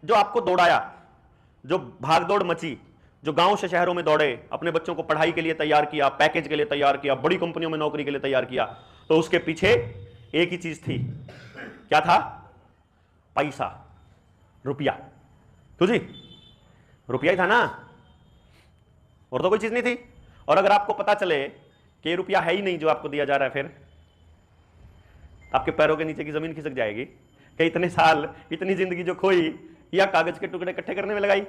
जो आपको दौड़ाया, जो भाग दौड़ मची, जो गांव से शहरों में दौड़े, अपने बच्चों को पढ़ाई के लिए तैयार किया, पैकेज के लिए तैयार किया, बड़ी कंपनियों में नौकरी के लिए तैयार किया, तो उसके पीछे एक ही चीज थी। क्या था? पैसा, रुपया। क्यों जी? रुपया ही था ना, और तो कोई चीज नहीं थी। और अगर आपको पता चले कि ये रुपया है ही नहीं जो आपको दिया जा रहा है, फिर आपके पैरों के नीचे की जमीन खिसक जाएगी कि इतने साल, इतनी जिंदगी जो खोई, या कागज के टुकड़े इकट्ठे करने में लगाई।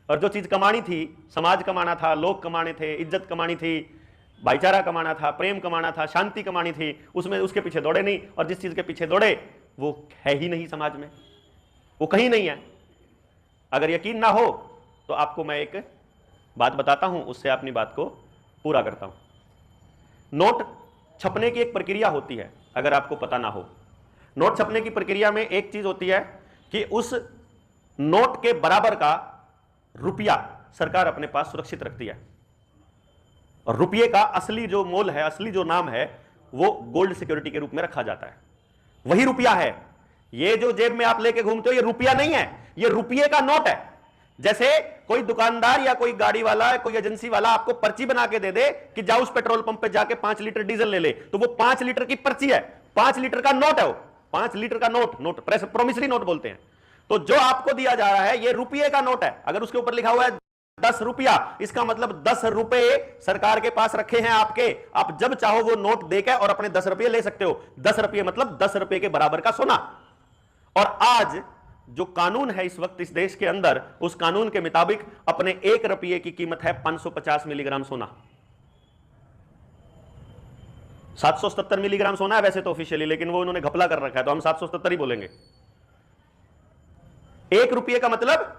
और जो चीज कमानी थी, समाज कमाना था, लोग कमाने थे, इज्जत कमानी थी, भाईचारा कमाना था, प्रेम कमाना था, शांति कमानी थी, उसमें उसके पीछे दौड़े नहीं। और जिस चीज के पीछे दौड़े वो है ही नहीं समाज में, वो कहीं नहीं है। अगर यकीन ना हो तो आपको मैं एक बात बताता हूं, उससे अपनी बात को पूरा करता हूं। नोट छपने की एक प्रक्रिया होती है, अगर आपको पता ना हो। नोट छपने की प्रक्रिया में एक चीज होती है कि उस नोट के बराबर का रुपया सरकार अपने पास सुरक्षित रखती है। और रुपये का असली जो मोल है, असली जो नाम है, वो गोल्ड सिक्योरिटी के रूप में रखा जाता है। वही रुपया है। ये जो जेब में आप लेके घूमते हो, ये रुपया नहीं है, ये रुपये का नोट है। जैसे कोई दुकानदार या कोई गाड़ी वाला, कोई एजेंसी वाला आपको पर्ची बना के दे दे कि जाओ उस पेट्रोल पंप पे जाके 5 लीटर डीजल ले ले, तो वो 5 लीटर की पर्ची है, 5 लीटर का नोट है, वो 5 लीटर का नोट प्रोमिसरी नोट बोलते हैं। तो जो आपको दिया जा रहा है ये रुपये का नोट है। अगर उसके ऊपर लिखा हुआ है 10 रुपया, इसका मतलब 10 रुपए सरकार के पास रखे हैं आपके। आप जब चाहो वो नोट देकर और अपने 10 रुपये ले सकते हो। 10 रुपये मतलब 10 रुपये के बराबर का सोना। और आज जो कानून है इस वक्त इस देश के अंदर, उस कानून के मुताबिक अपने 1 रुपये की कीमत है 550 मिलीग्राम सोना। 777 मिलीग्राम सोना है वैसे तो ऑफिशियली, लेकिन वो उन्होंने घपला कर रखा है, तो हम 777 ही बोलेंगे। 1 रुपये का मतलब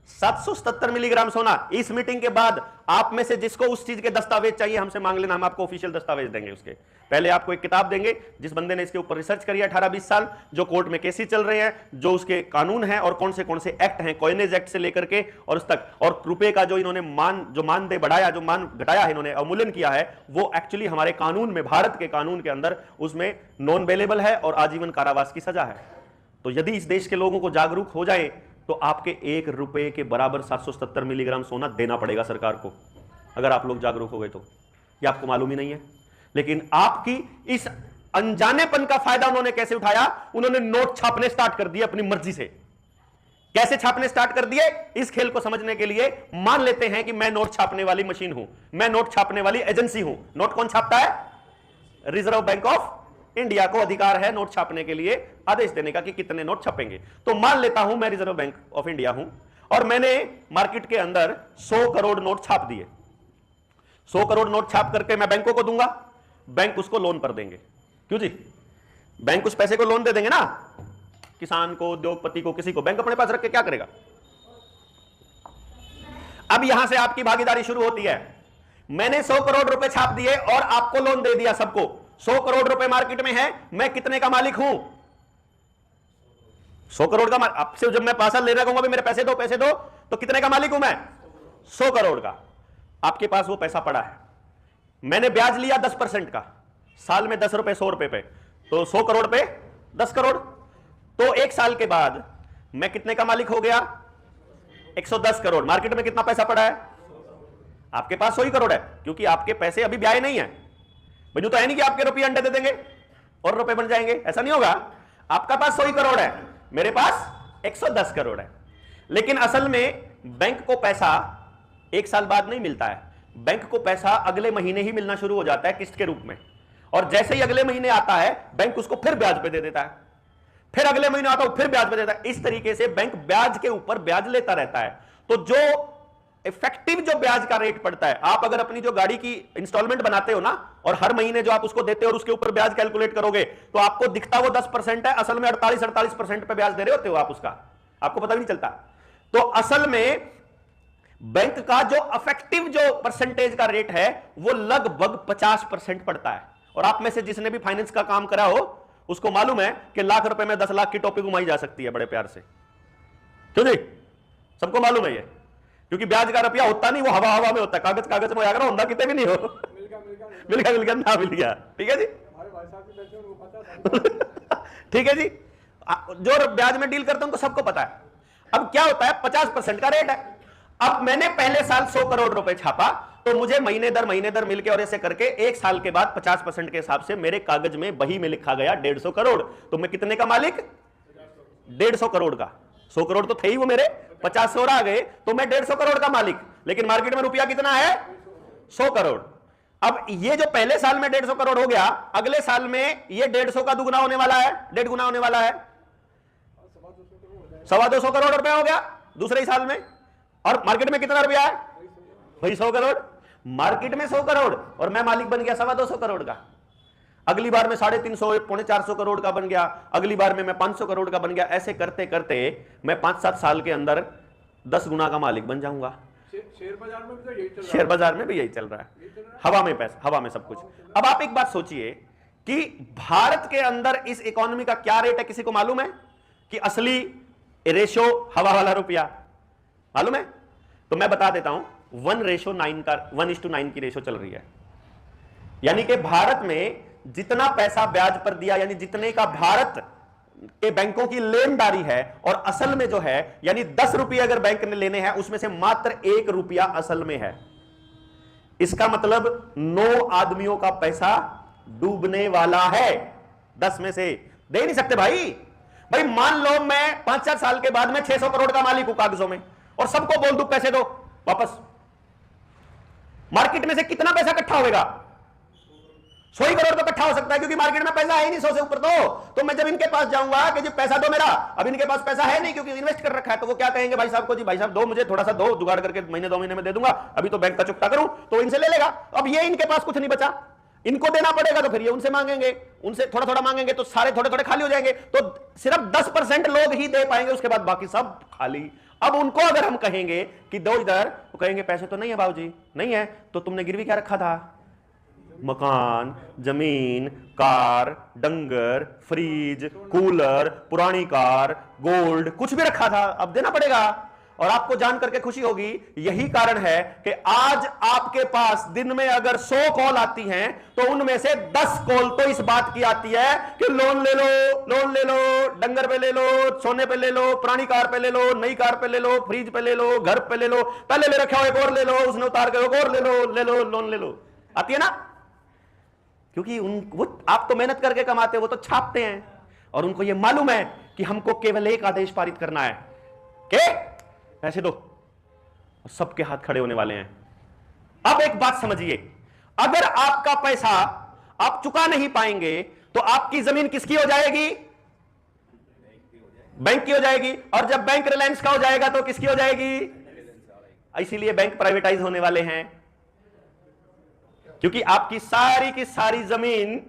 777 मिलीग्राम सोना। इस मीटिंग के बाद आप में से जिसको उस चीज के दस्तावेज चाहिए हमसे मांग लेना, हम आपको ऑफिशियल दस्तावेज देंगे। उसके पहले आपको एक किताब देंगे जिस बंदे ने इसके ऊपर रिसर्च करी है 18-20 साल, जो कोर्ट में केसेस चल रहे हैं, जो उसके कानून हैं और कौन से एक्ट हैं, कॉइनेज एक्ट से लेकर के और उस तक, और रुपए का जो इन्होंने मानदेय बढ़ाया, जो मान घटाया है, इन्होंने अवमूल्यन किया है, वो एक्चुअली हमारे कानून में, भारत के कानून के अंदर उसमें नॉन बेलेबल है और आजीवन कारावास की सजा है। तो यदि इस देश के लोगों को जागरूक हो जाए तो आपके 1 रुपये के बराबर 777 मिलीग्राम सोना देना पड़ेगा सरकार को, अगर आप लोग जागरूक हो गए तो। ये आपको मालूम ही नहीं है, लेकिन आपकी इस अनजानेपन का फायदा उन्होंने कैसे उठाया? उन्होंने नोट छापने स्टार्ट कर दिए अपनी मर्जी से। कैसे छापने स्टार्ट कर दिए? इस खेल को समझने के लिए मान लेते हैं कि मैं नोट छापने वाली मशीन हूं, मैं नोट छापने वाली एजेंसी हूं। नोट कौन छापता है? रिजर्व बैंक ऑफ इंडिया को अधिकार है नोट छापने के लिए आदेश देने का कि कितने नोट छपेंगे। तो मान लेता हूं मैं रिजर्व बैंक ऑफ इंडिया हूं और मैंने मार्केट के अंदर 100 करोड़ नोट छाप दिए। 100 करोड़ नोट छाप करके मैं बैंकों को दूंगा, बैंक उसको लोन पर देंगे। क्यों जी? बैंक उस पैसे को लोन दे देंगे ना, किसान को, उद्योगपति को, किसी को। बैंक अपने पास रख के क्या करेगा? अब यहां से आपकी भागीदारी शुरू होती है। मैंने 100 करोड़ रुपए छाप दिए और आपको लोन दे दिया सबको। 100 करोड़ रुपए मार्केट में है, मैं कितने का मालिक हूं? 100 करोड़ का। आपसे जब मैं पैसा ले रहा कहूंगा मेरे पैसे दो, तो कितने का मालिक हूं मैं? 100 करोड़ का। आपके पास वो पैसा पड़ा है, मैंने ब्याज लिया 10% का, साल में 10 रुपए 100 रुपए पे, तो 100 करोड़ पे 10 करोड़। तो 1 साल के बाद मैं कितने का मालिक हो गया? 110 करोड़। मार्केट में कितना पैसा पड़ा है? आपके पास 100 ही करोड़ है, क्योंकि आपके पैसे अभी ब्याज नहीं है। मुझे तो है नहीं कि आपके रुपये अंडे दे देंगे और रुपए बन जाएंगे, ऐसा नहीं होगा। आपका पास 100 ही करोड़ है, मेरे पास 110 करोड़ है। लेकिन असल में बैंक को पैसा 1 साल बाद नहीं मिलता है, बैंक को पैसा अगले महीने ही मिलना शुरू हो जाता है किस्त के रूप में। और जैसे ही अगले महीने आता है बैंक उसको फिर ब्याज पे दे देता है, फिर अगले महीने आता है फिर ब्याज पे देता है। इस तरीके से बैंक ब्याज के ऊपर ब्याज लेता रहता है। तो जो इफेक्टिव जो ब्याज का रेट पड़ता है, आप अगर अपनी जो गाड़ी की इंस्टॉलमेंट बनाते हो ना और हर महीने जो आप उसको देते हो और उसके ऊपर ब्याज कैलकुलेट करोगे तो आपको दिखता वो 10% है, असल में 48% पे ब्याज दे रहे होते हो आप उसका, आपको पता भी नहीं चलता। तो असल में बैंक का जो इफेक्टिव जो परसेंटेज का रेट है वो लगभग 50% पड़ता है। और आप में से जिसने भी फाइनेंस का काम करा हो उसको मालूम है कि लाख रुपए में 10 लाख की टोपी घुमाई जा सकती है बड़े प्यार से। क्यों जी? सबको मालूम है ये, क्योंकि ब्याज का रुपया होता नहीं, वो हवा हवा में होता है, कागज कागज में आकर होता कितने भी नहीं हो। मिल गया ना मिल गया। ठीक है जी, ठीक है जी। जो ब्याज में डील करते हैं उनको सबको पता है। अब क्या होता है, 50% का रेट है। अब मैंने पहले साल 100 करोड़ रुपए छापा, तो मुझे महीने दर मिलके और ऐसे करके एक साल के बाद 50% के हिसाब से मेरे कागज में बही में लिखा गया 150 करोड़। तो मैं कितने का मालिक? 150 करोड़ का। 100 करोड़ तो थे ही वो मेरे, 50 और आ गए, तो मैं 150 करोड़ का मालिक। लेकिन मार्केट में रुपया कितना है? 100 करोड़। अब ये जो पहले साल में 150 करोड़ हो गया, अगले साल में ये 150 का दुगुना होने वाला है, 1.5 गुना होने वाला है, 225 करोड़ रुपया हो गया दूसरे ही साल में। और मार्केट में कितना रुपया है? वही 100 करोड़। मार्केट में 100 करोड़ और मैं मालिक बन गया 225 करोड़ का। अगली बार में 350, 450 करोड़ का बन गया, अगली बार में मैं 500 करोड़ का बन गया। ऐसे करते करते मैं 5-7 साल के अंदर 10 गुना का मालिक बन जाऊंगा। शेयर बाजार में भी तो यही चल रहा है। शेयर बाजार में भी यही चल रहा है, हवा में पैसा, हवा में सब कुछ। अब आप एक बात सोचिए कि भारत के अंदर इस इकोनॉमी का क्या रेट है, किसी को मालूम है? कि असली रेशो हवा वाला रुपया मालूम है? तो मैं बता देता हूं, 1:9 की रेशो चल रही है। यानी कि भारत में जितना पैसा ब्याज पर दिया, यानी जितने का भारत के बैंकों की लेनदारी है और असल में जो है, यानी 10 रुपये अगर बैंक ने लेने हैं, उसमें से मात्र 1 रुपया असल में है। इसका मतलब 9 आदमियों का पैसा डूबने वाला है। 10 में से दे नहीं सकते भाई। मान लो मैं 5-4 साल के बाद मैं 600 करोड़ का मालिक हूं कागजों में, और सबको बोल दूं पैसे दो वापस, मार्केट में से कितना पैसा इकट्ठा होगा? 100 करोड़ तो इकट्ठा हो सकता है, क्योंकि मार्केट में पैसा है ही नहीं 100 से ऊपर। तो मैं जब इनके पास जाऊंगा कि जी पैसा दो मेरा, अब इनके पास पैसा है नहीं क्योंकि इन्वेस्ट कर रखा है, तो वो क्या कहेंगे भाई साहब को, जी भाई साहब दो, मुझे थोड़ा सा दो, जुगाड़ करके महीने 2 महीने में दे दूंगा, अभी तो बैंक का चुकता करूं, तो इनसे ले लेगा। अब ये इनके पास कुछ नहीं बचा, इनको देना पड़ेगा, तो फिर ये उनसे मांगेंगे, उनसे थोड़ा थोड़ा मांगेंगे, तो सारे थोड़े थोड़े खाली हो जाएंगे। तो सिर्फ 10% लोग ही दे पाएंगे, उसके बाद बाकी सब खाली। अब उनको अगर हम कहेंगे कि दो इधर, तो कहेंगे पैसे तो नहीं है बाबूजी। नहीं है तो तुमने गिरवी क्या रखा था? मकान, जमीन, कार, डंगर, फ्रिज, कूलर, पुरानी कार, गोल्ड, कुछ भी रखा था, अब देना पड़ेगा। और आपको जान करके खुशी होगी, यही कारण है कि आज आपके पास दिन में अगर 100 कॉल आती हैं, तो उनमें से 10 कॉल तो इस बात की आती है कि लोन ले लो, लोन ले लो, डंगर पे ले लो, सोने पे ले लो, पुरानी कार पे ले लो, नई कार पे ले लो, फ्रिज पे ले लो, घर पे ले लो, पहले ले रखा हो एक और ले लो, उसने उतार के एक और ले लो, लोन ले लो। आती है ना? क्योंकि वो आप तो मेहनत करके कमाते, वो तो छापते हैं, और उनको ये मालूम है कि हमको केवल एक आदेश पारित करना है कि पैसे दो, और सबके हाथ खड़े होने वाले हैं। अब एक बात समझिए, अगर आपका पैसा आप चुका नहीं पाएंगे, तो आपकी जमीन किसकी हो जाएगी? बैंक की हो जाएगी। और जब बैंक रिलायंस का हो जाएगा तो किसकी हो जाएगी? इसीलिए बैंक प्राइवेटाइज होने वाले हैं, क्योंकि आपकी सारी की सारी जमीन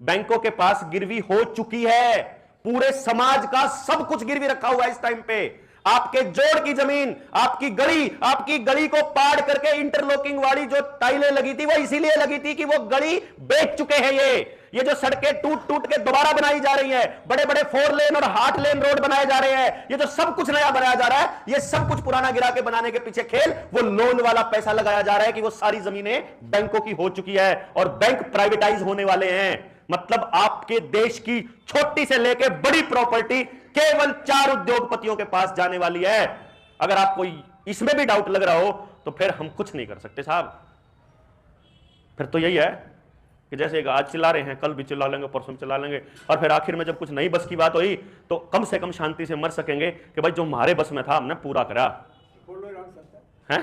बैंकों के पास गिरवी हो चुकी है। पूरे समाज का सब कुछ गिरवी रखा हुआ है इस टाइम पे। आपके जोड़ की जमीन, आपकी गली को पाड़ करके इंटरलॉकिंग वाली जो टाइलें लगी थी, वो इसीलिए लगी थी कि वो गली बेच चुके हैं। ये जो सड़कें टूट टूट के दोबारा बनाई जा रही हैं, बड़े बड़े 4 लेन और 8 लेन रोड बनाए जा रहे हैं, ये जो सब कुछ नया बनाया जा रहा है, ये सब कुछ पुराना गिरा के बनाने के पीछे खेल वो लोन वाला पैसा लगाया जा रहा है कि वो सारी जमीनें बैंकों की हो चुकी है और बैंक प्राइवेटाइज होने वाले हैं। मतलब आपके देश की छोटी से लेकर बड़ी प्रॉपर्टी केवल 4 उद्योगपतियों के पास जाने वाली है। अगर आपको इसमें भी डाउट लग रहा हो तो फिर हम कुछ नहीं कर सकते साहब। फिर तो यही है कि जैसे आज चिल्ला रहे हैं, कल भी चिल्ला लेंगे, परसों भी चिल्ला लेंगे, और फिर आखिर में जब कुछ नई बस की बात हुई तो कम से कम शांति से मर सकेंगे कि भाई जो हमारे बस में था हमने पूरा करा है।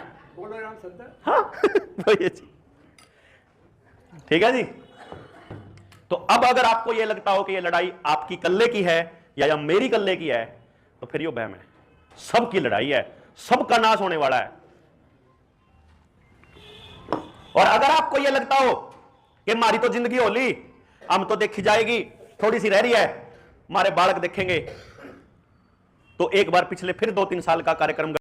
हाँ ठीक है जी। तो अब अगर आपको यह लगता हो कि यह लड़ाई आपकी कल्ले की है या मेरी कल्ले की है, तो फिर ये बहम है। सबकी लड़ाई है, सबका नाश होने वाला है। और अगर आपको यह लगता हो कि हमारी तो जिंदगी होली, हम तो देखी जाएगी, थोड़ी सी रह रही है, हमारे बालक देखेंगे, तो एक बार पिछले फिर 2-3 साल का कार्यक्रम